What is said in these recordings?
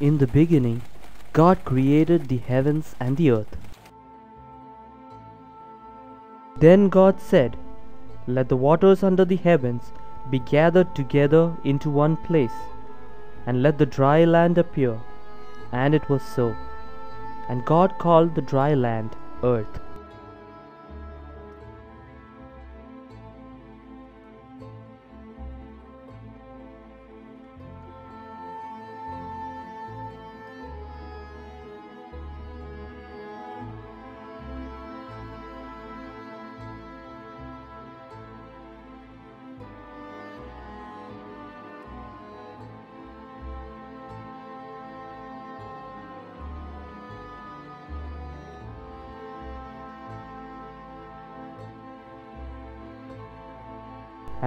In the beginning, God created the heavens and the earth. Then God said, "Let the waters under the heavens be gathered together into one place, and let the dry land appear." And it was so. And God called the dry land earth.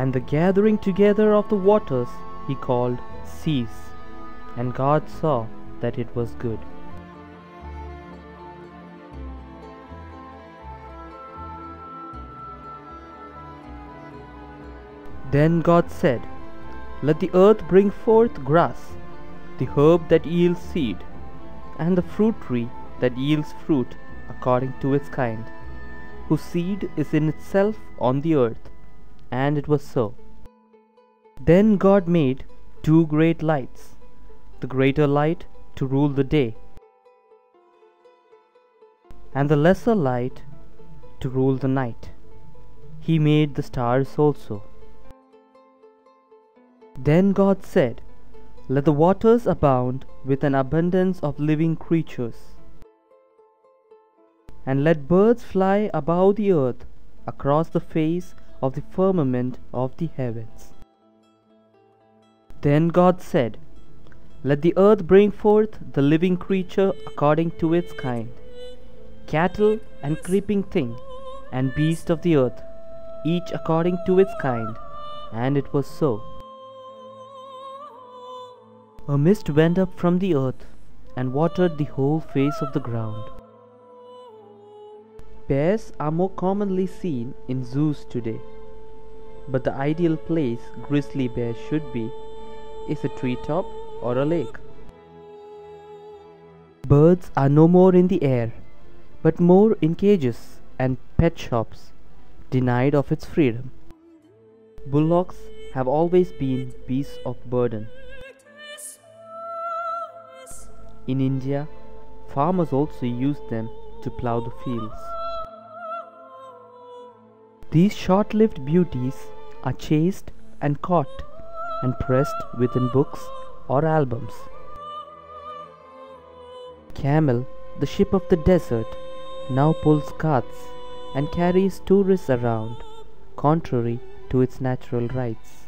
And the gathering together of the waters he called seas. And God saw that it was good. Then God said, "Let the earth bring forth grass, the herb that yields seed, and the fruit tree that yields fruit according to its kind, whose seed is in itself on the earth." And it was so. Then God made two great lights, the greater light to rule the day, and the lesser light to rule the night. He made the stars also. Then God said, "Let the waters abound with an abundance of living creatures, and let birds fly above the earth across the face of the firmament of the heavens." Then God said, "Let the earth bring forth the living creature according to its kind, cattle and creeping thing, and beast of the earth, each according to its kind." And it was so. A mist went up from the earth and watered the whole face of the ground. Bears are more commonly seen in zoos today, but the ideal place grizzly bears should be is a treetop or a lake. Birds are no more in the air, but more in cages and pet shops, denied of its freedom. Bullocks have always been beasts of burden. In India, farmers also use them to plough the fields. These short-lived beauties are chased and caught and pressed within books or albums. Camel, the ship of the desert, now pulls carts and carries tourists around, contrary to its natural rights.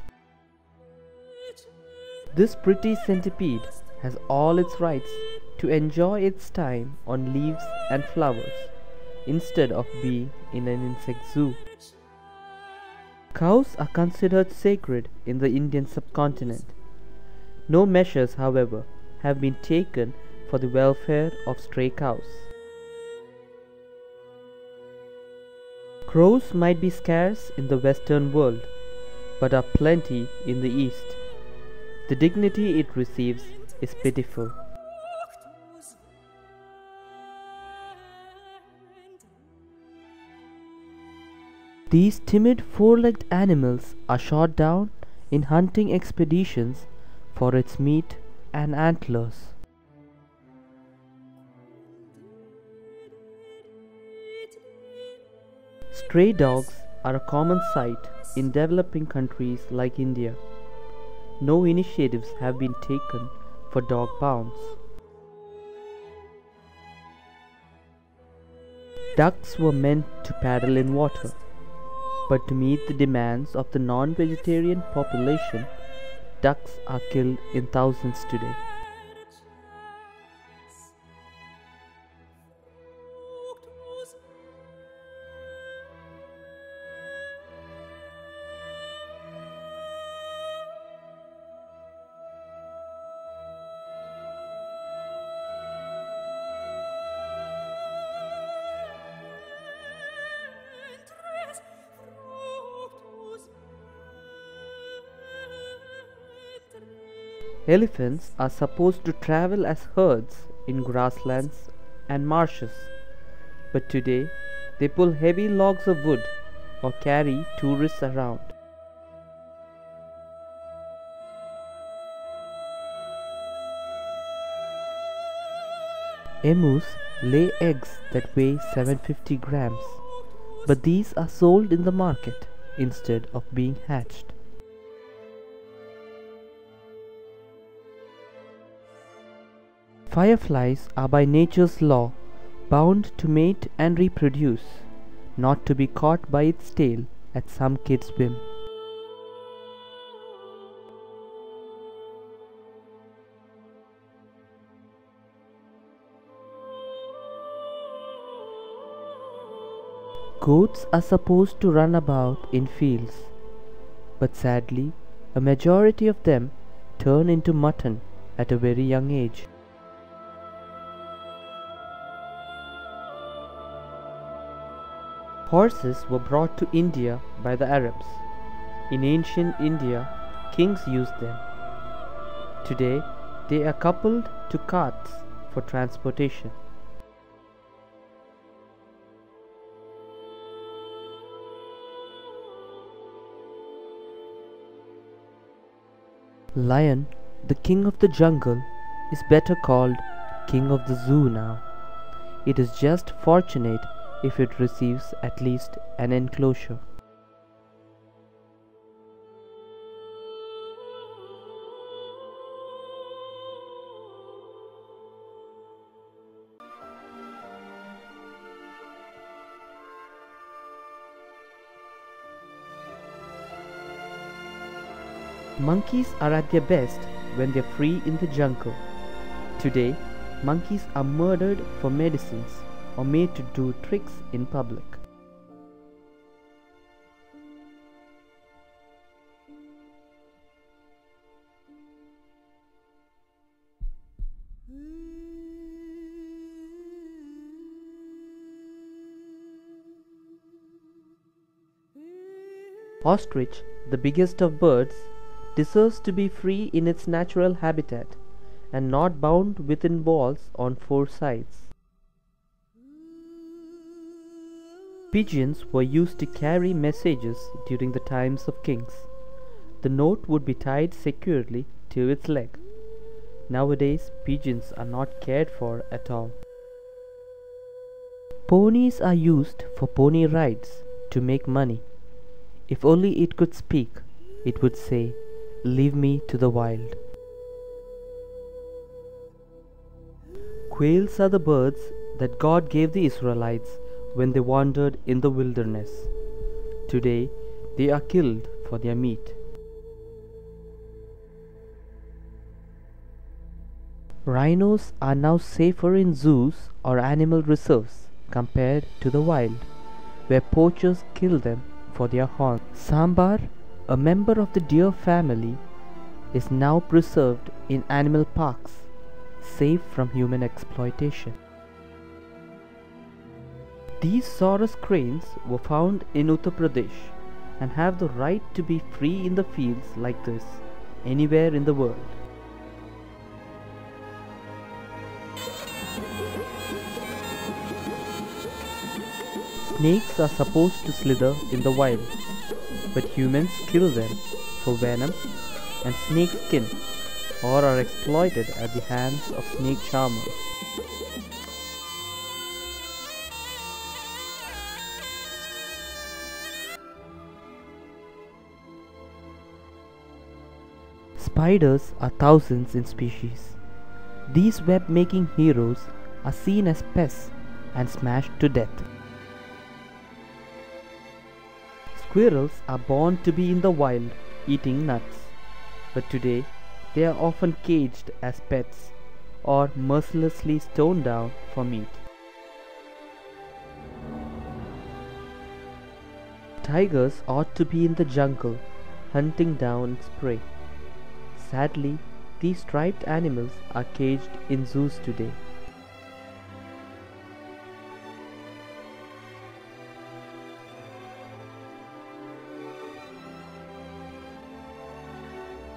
This pretty centipede has all its rights to enjoy its time on leaves and flowers, instead of being in an insect zoo. Cows are considered sacred in the Indian subcontinent. No measures, however, have been taken for the welfare of stray cows. Crows might be scarce in the Western world, but are plenty in the East. The dignity it receives is pitiful. These timid four-legged animals are shot down in hunting expeditions for its meat and antlers. Stray dogs are a common sight in developing countries like India. No initiatives have been taken for dog pounds. Ducks were meant to paddle in water, but to meet the demands of the non-vegetarian population, ducks are killed in thousands today. Elephants are supposed to travel as herds in grasslands and marshes, but today they pull heavy logs of wood or carry tourists around. Emus lay eggs that weigh 750 grams, but these are sold in the market instead of being hatched. Fireflies are by nature's law bound to mate and reproduce, not to be caught by its tail at some kid's whim. Goats are supposed to run about in fields, but sadly, a majority of them turn into mutton at a very young age. Horses were brought to India by the Arabs. In ancient India, kings used them. Today, they are coupled to carts for transportation. Lion, the king of the jungle, is better called king of the zoo now. It is just fortunate if it receives at least an enclosure. Monkeys are at their best when they are free in the jungle. Today, monkeys are murdered for medicines or made to do tricks in public. Ostrich, the biggest of birds, deserves to be free in its natural habitat and not bound within walls on four sides. Pigeons were used to carry messages during the times of kings. The note would be tied securely to its leg. Nowadays, pigeons are not cared for at all. Ponies are used for pony rides to make money. If only it could speak, it would say, "Leave me to the wild." Quails are the birds that God gave the Israelites when they wandered in the wilderness. Today, they are killed for their meat. Rhinos are now safer in zoos or animal reserves compared to the wild, where poachers kill them for their horns. Sambar, a member of the deer family, is now preserved in animal parks, safe from human exploitation. These Saurus cranes were found in Uttar Pradesh and have the right to be free in the fields like this anywhere in the world. Snakes are supposed to slither in the wild, but humans kill them for venom and snake skin or are exploited at the hands of snake charmers. Spiders are thousands in species. These web-making heroes are seen as pests and smashed to death. Squirrels are born to be in the wild, eating nuts, but today they are often caged as pets or mercilessly stoned down for meat. Tigers ought to be in the jungle, hunting down its prey. Sadly, these striped animals are caged in zoos today.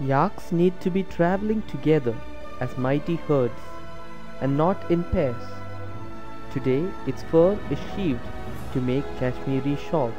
Yaks need to be traveling together as mighty herds and not in pairs. Today its fur is sheaved to make Kashmiri shawls.